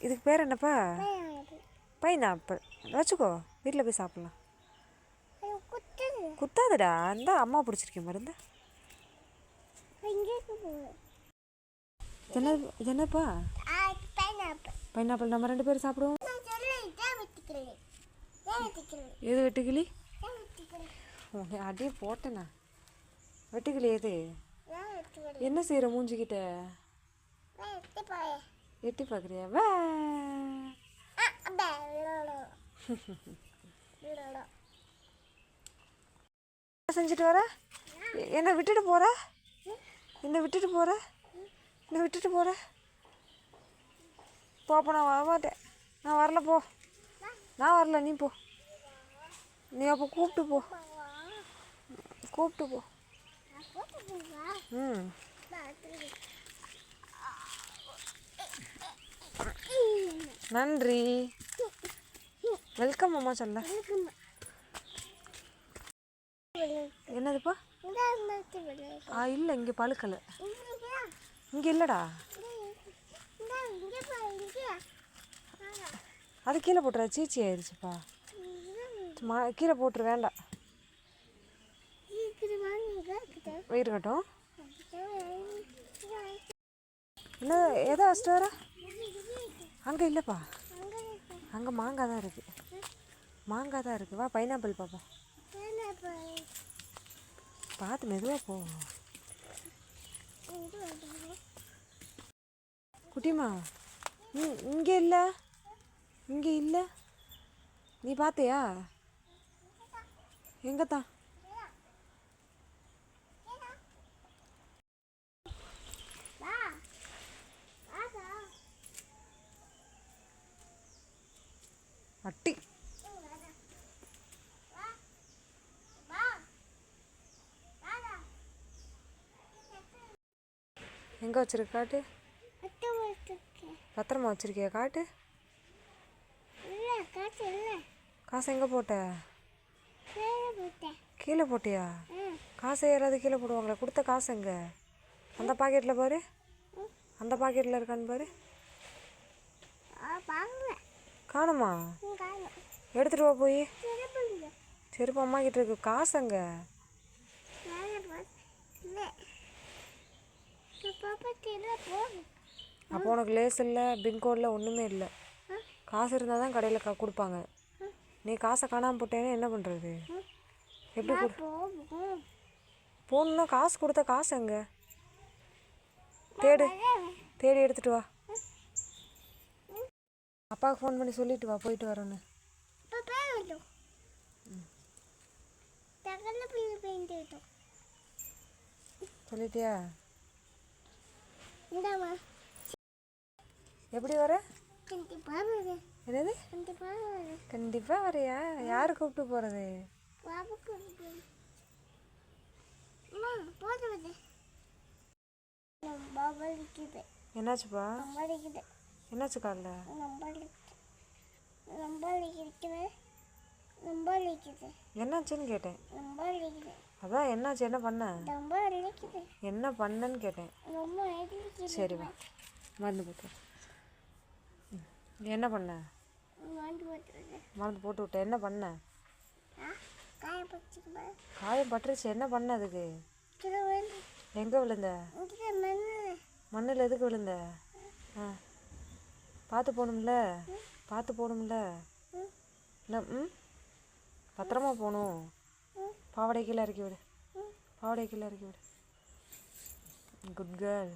இதுக்கு பேர் என்னப்பா? பைனாப்பிள். வச்சுக்கோ, வீட்டில் போய் சாப்பிட்லாம். குத்தாதுடா, அந்த அம்மா பிடிச்சிருக்கேன் மருந்து. இது என்னப்பா? பைனாப்பிள். நம்ம 2 பேரும் சாப்பிடுவோம். எது வெட்டுக்கிளி? அடியே போட்டேண்ணா. வெட்டுக்கிளி எது? என்ன செய்கிற மூஞ்சிக்கிட்ட? எட்டி பார்க்குறியா? வே செஞ்சுட்டு வர? என்னை விட்டுட்டு போகிற? என்னை விட்டுட்டு போகிற? என்னை விட்டுட்டு போகிற? போப்போ, நான் வரமாட்டேன். நான் வரல, போ. நான் வரல, நீ போ. நீ அப்போ கூப்பிட்டு போ. கூப்பிட்டு போ. ம். நன்றி. வெல்கம் அம்மா சொல்ல. என்னதுப்பா? இல்லை, இங்கே பழுக்கலை. இங்கே இல்லைடா. அது கீழே போட்டுற. சீச்சி ஆயிடுச்சுப்பா. கீழே போட்டுரு, வேண்டாம். இருக்கட்டும். என்ன எதோ வச்சுட்டு வர? அங்கே இல்லைப்பா, அங்கே மாங்காய் தான் இருக்குது. மாங்காய் தான் இருக்குது. வா, பைனாப்பிள் பார்ப்போம். பார்த்து மெதுவாக போ. குட்டிமா, இங்கே இல்லை, இங்கே இல்லை. நீ பார்த்தியா? எங்கத்தான்? அட்டி எங்கே வச்சிருக்க? காட்டு. பத்திரமா வச்சிருக்கியா? காட்டு. காசு எங்கே போட்ட? கீழே போட்டியா? காசை யாராவது கீழே போடுவாங்களா? கொடுத்த காசு எங்கே? அந்த பாக்கெட்டில் பாரு. அந்த பாக்கெட்டில் இருக்கான்னு பாரு. காணுமா? எடுத்துட்டு வா போய். செருப்பு அம்மா கிட்ட இருக்கு. காசு எங்கே? அப்போ உனக்கு லேஸ் இல்லை, பிங்கோ இல்லை, ஒன்றுமே இல்லை. காசு இருந்தால் தான் கடையில் கொடுப்பாங்க. நீ காசை காணாமல் போட்டேன்னா என்ன பண்ணுறது? எப்படி போகணுன்னா காசு கொடுத்தா காசு எங்கே? தேடு, தேடி எடுத்துகிட்டு வா. அப்பாவுக்கு ஃபோன் பண்ணி சொல்லிட்டு வா, போயிட்டு வரோன்னு. சொல்லிட்டியா? எப்படி வர? என்னது? கண்டிப்பாக வரையா? யார் கூப்பிட்டு போகிறது? என்னாச்சுப்பா? என்னாச்சு காலில்? என்னாச்சுன்னு கேட்டேன். அதான் என்னாச்சு, என்ன பண்ண? என்ன பண்ணன்னு கேட்டேன். சரி வா, மருந்து போட்டு. என்ன பண்ண? மருந்து போட்டு விட்ட. என்ன பண்ண? காயம் பட்டுருச்சு. என்ன பண்ண அதுக்கு? எங்கே விழுந்த? மண்ணில் எதுக்கு விழுந்த? பார்த்து போகணும்ல, பார்த்து போகணும்ல. என்ன? பத்திரமா போகணும். பாவாடை கீழே இறக்கி விடு. பாவாடை கீழே இறக்கி விடு. Good girl.